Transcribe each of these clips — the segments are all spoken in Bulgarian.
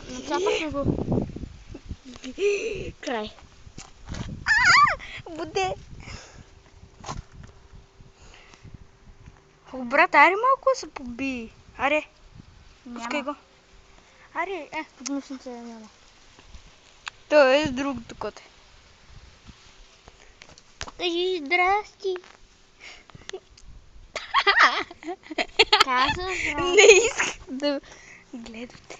Начапахме го. Край. Буде. Брат, аре малко се поби. Аре, пускай го. Аре, Подмишница няма. той е с другото коте. Кажи здрасти. Каза здрасти. Не исках да гледате.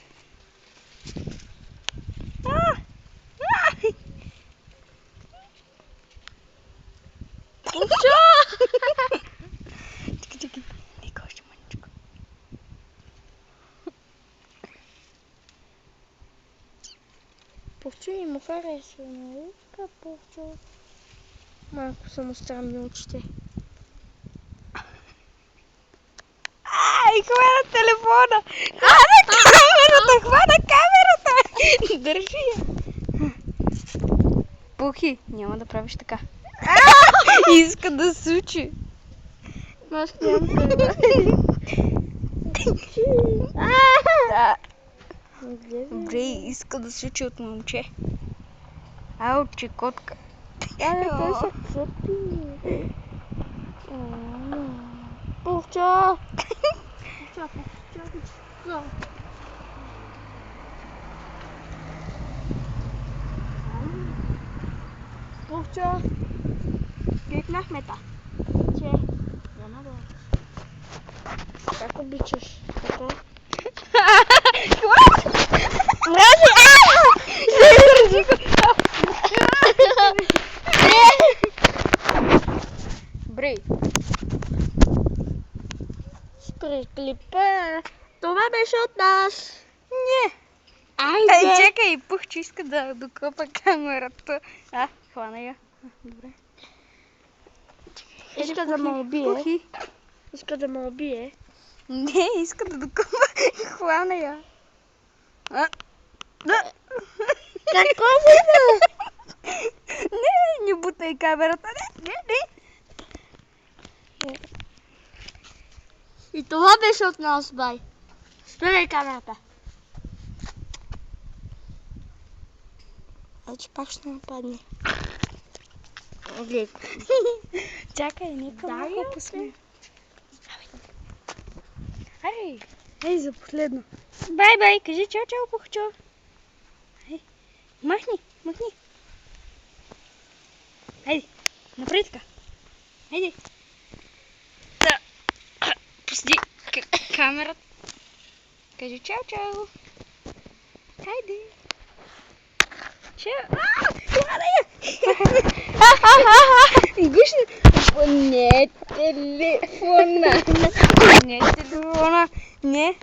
Чакай, нека още мъничко. Пухчо и му харесва, нали? Така, Пухчо. Малко са му странни очите. Хвана телефона! Хвана камерата! Хвана камерата! Държи я! Пухи, няма да правиш така. Иска да сучи. Аз нямам права. Да. Добре, иска да сучи от момче. Ау, чекотка. Той се цъпи. Пухчо! Пухчо! Пухчо! Кликнахме та. Че? Няма да. Как обичаш? Така? Мрази! Държи го! Брей. Спри клипа. Това беше от нас. Не. Айде! Чекай, Пухчо иска да докопа камерата. Хвана я. Добре. Иска да ме убие. Пухи. Иска да ме убие. Не, иска да докопа. Хвана я. Какво бъде? Не бутай камерата. Не. И това беше от нас, бай. Спирай камерата. Че пак ще нападне. Глед. Чакай, нека Дай малко я, пусне. Ай, ей, за последно. Бай. Кажи чао, Пухчо. Ей, махни. Хайде, напред така. Хайде. Да. Пусти камерата. Кажи чао. Хайде. Чао. Хвана я. Гушни. Не телефона. Не.